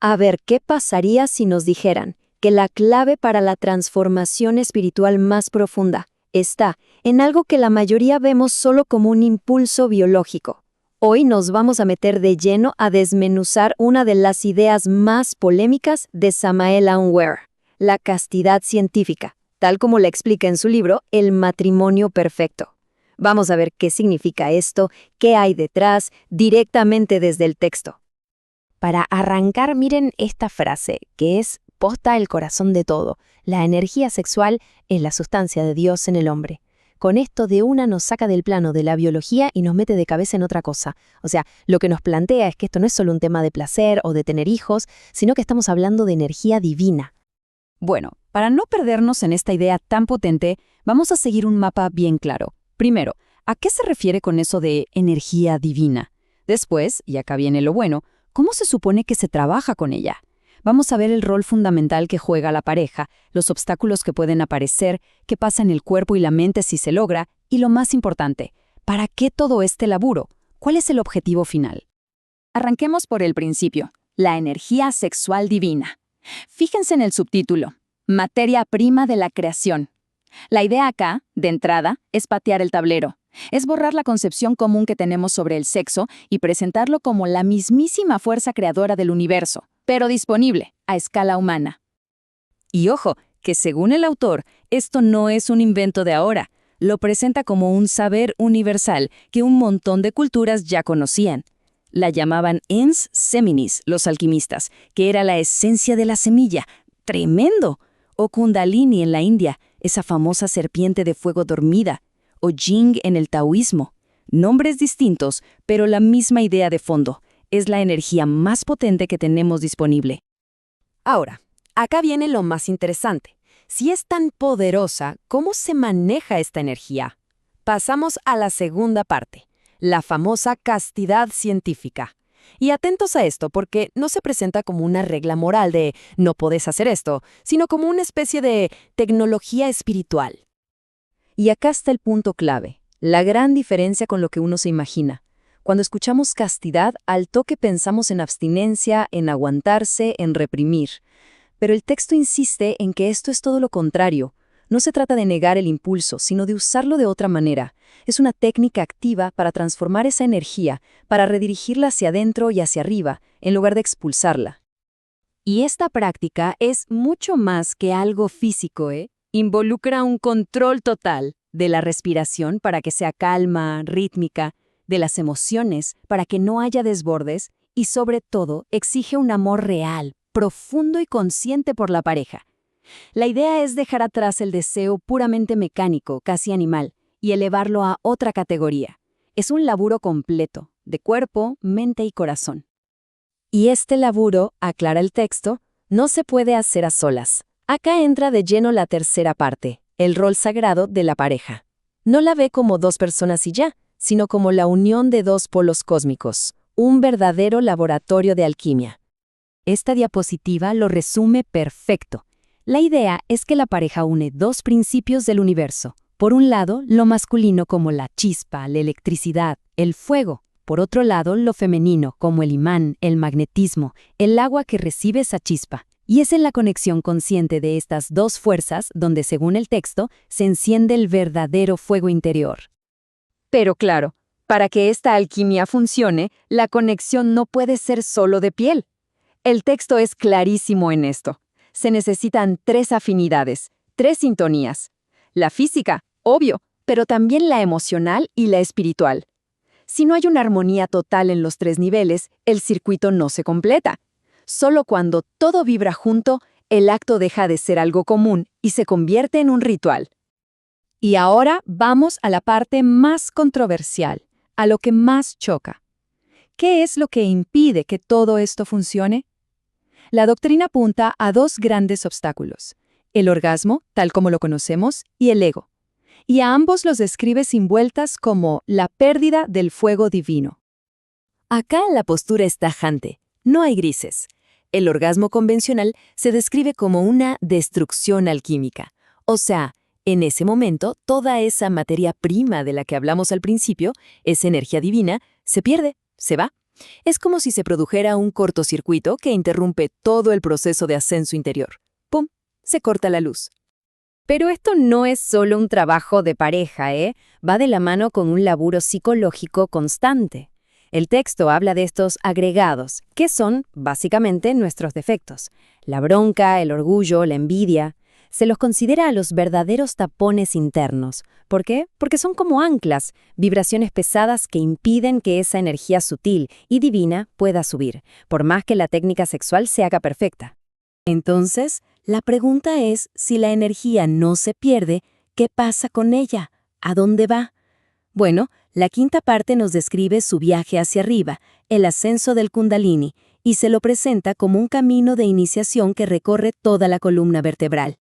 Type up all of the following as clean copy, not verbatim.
A ver, ¿qué pasaría si nos dijeran que la clave para la transformación espiritual más profunda está en algo que la mayoría vemos solo como un impulso biológico? Hoy nos vamos a meter de lleno a desmenuzar una de las ideas más polémicas de Samael Aun Weor, la castidad científica, tal como la explica en su libro El matrimonio perfecto. Vamos a ver qué significa esto, qué hay detrás, directamente desde el texto. Para arrancar, miren esta frase, que es posta el corazón de todo. La energía sexual es la sustancia de Dios en el hombre. Con esto de una nos saca del plano de la biología y nos mete de cabeza en otra cosa. O sea, lo que nos plantea es que esto no es solo un tema de placer o de tener hijos, sino que estamos hablando de energía divina. Bueno, para no perdernos en esta idea tan potente, vamos a seguir un mapa bien claro. Primero, ¿a qué se refiere con eso de energía divina? Después, y acá viene lo bueno, ¿cómo se supone que se trabaja con ella? Vamos a ver el rol fundamental que juega la pareja, los obstáculos que pueden aparecer, qué pasa en el cuerpo y la mente si se logra, y lo más importante, ¿para qué todo este laburo? ¿Cuál es el objetivo final? Arranquemos por el principio, la energía sexual divina. Fíjense en el subtítulo, materia prima de la creación. La idea acá, de entrada, es patear el tablero. Es borrar la concepción común que tenemos sobre el sexo y presentarlo como la mismísima fuerza creadora del universo, pero disponible a escala humana. Y ojo, que según el autor, esto no es un invento de ahora. Lo presenta como un saber universal que un montón de culturas ya conocían. La llamaban ens seminis, los alquimistas, que era la esencia de la semilla. ¡Tremendo! O Kundalini en la India, esa famosa serpiente de fuego dormida. O Jing en el taoísmo. Nombres distintos, pero la misma idea de fondo. Es la energía más potente que tenemos disponible. Ahora, acá viene lo más interesante. Si es tan poderosa, ¿cómo se maneja esta energía? Pasamos a la segunda parte, la famosa castidad científica. Y atentos a esto porque no se presenta como una regla moral de no podés hacer esto, sino como una especie de tecnología espiritual. Y acá está el punto clave, la gran diferencia con lo que uno se imagina. Cuando escuchamos castidad, al toque pensamos en abstinencia, en aguantarse, en reprimir. Pero el texto insiste en que esto es todo lo contrario. No se trata de negar el impulso, sino de usarlo de otra manera. Es una técnica activa para transformar esa energía, para redirigirla hacia adentro y hacia arriba, en lugar de expulsarla. Y esta práctica es mucho más que algo físico, Involucra un control total de la respiración para que sea calma, rítmica, de las emociones para que no haya desbordes y sobre todo exige un amor real, profundo y consciente por la pareja. La idea es dejar atrás el deseo puramente mecánico, casi animal, y elevarlo a otra categoría. Es un laburo completo, de cuerpo, mente y corazón. Y este laburo, aclara el texto, no se puede hacer a solas. Acá entra de lleno la tercera parte, el rol sagrado de la pareja. No la ve como dos personas y ya, sino como la unión de dos polos cósmicos, un verdadero laboratorio de alquimia. Esta diapositiva lo resume perfecto. La idea es que la pareja une dos principios del universo. Por un lado, lo masculino como la chispa, la electricidad, el fuego. Por otro lado, lo femenino como el imán, el magnetismo, el agua que recibe esa chispa. Y es en la conexión consciente de estas dos fuerzas donde, según el texto, se enciende el verdadero fuego interior. Pero claro, para que esta alquimia funcione, la conexión no puede ser solo de piel. El texto es clarísimo en esto. Se necesitan 3 afinidades, 3 sintonías. La física, obvio, pero también la emocional y la espiritual. Si no hay una armonía total en los 3 niveles, el circuito no se completa. Solo cuando todo vibra junto, el acto deja de ser algo común y se convierte en un ritual. Y ahora vamos a la parte más controversial, a lo que más choca. ¿Qué es lo que impide que todo esto funcione? La doctrina apunta a 2 grandes obstáculos, el orgasmo, tal como lo conocemos, y el ego. Y a ambos los describe sin vueltas como la pérdida del fuego divino. Acá la postura es tajante, no hay grises. El orgasmo convencional se describe como una destrucción alquímica. O sea, en ese momento, toda esa materia prima de la que hablamos al principio, esa energía divina, se pierde, se va. Es como si se produjera un cortocircuito que interrumpe todo el proceso de ascenso interior. ¡Pum! Se corta la luz. Pero esto no es solo un trabajo de pareja, Va de la mano con un laburo psicológico constante. El texto habla de estos agregados, que son, básicamente, nuestros defectos. La bronca, el orgullo, la envidia. Se los considera a los verdaderos tapones internos. ¿Por qué? Porque son como anclas, vibraciones pesadas que impiden que esa energía sutil y divina pueda subir, por más que la técnica sexual se haga perfecta. Entonces, la pregunta es, si la energía no se pierde, ¿qué pasa con ella? ¿A dónde va? Bueno, la quinta parte nos describe su viaje hacia arriba, el ascenso del Kundalini, y se lo presenta como un camino de iniciación que recorre toda la columna vertebral.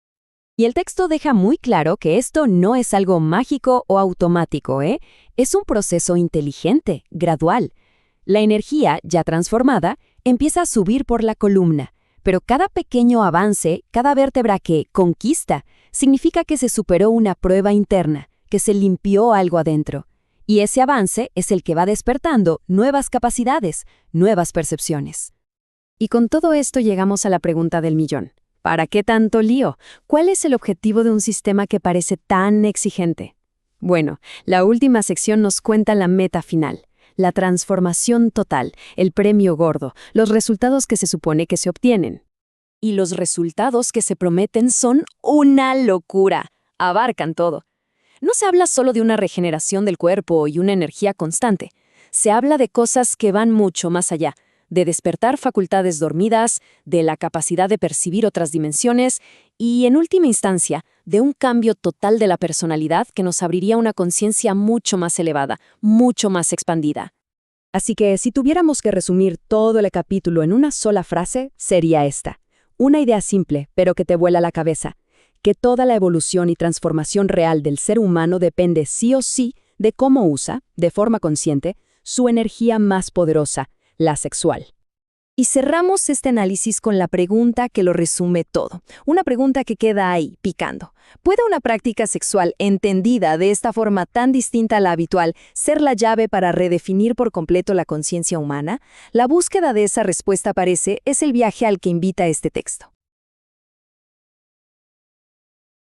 Y el texto deja muy claro que esto no es algo mágico o automático, Es un proceso inteligente, gradual. La energía, ya transformada, empieza a subir por la columna, pero cada pequeño avance, cada vértebra que conquista, significa que se superó una prueba interna, que se limpió algo adentro. Y ese avance es el que va despertando nuevas capacidades, nuevas percepciones. Y con todo esto llegamos a la pregunta del millón. ¿Para qué tanto lío? ¿Cuál es el objetivo de un sistema que parece tan exigente? Bueno, la última sección nos cuenta la meta final, la transformación total, el premio gordo, los resultados que se supone que se obtienen. Y los resultados que se prometen son una locura. Abarcan todo. No se habla solo de una regeneración del cuerpo y una energía constante. Se habla de cosas que van mucho más allá, de despertar facultades dormidas, de la capacidad de percibir otras dimensiones y, en última instancia, de un cambio total de la personalidad que nos abriría una conciencia mucho más elevada, mucho más expandida. Así que, si tuviéramos que resumir todo el capítulo en una sola frase, sería esta. Una idea simple, pero que te vuela la cabeza. Que toda la evolución y transformación real del ser humano depende sí o sí de cómo usa, de forma consciente, su energía más poderosa, la sexual. Y cerramos este análisis con la pregunta que lo resume todo. Una pregunta que queda ahí, picando. ¿Puede una práctica sexual entendida de esta forma tan distinta a la habitual ser la llave para redefinir por completo la conciencia humana? La búsqueda de esa respuesta, parece, es el viaje al que invita este texto.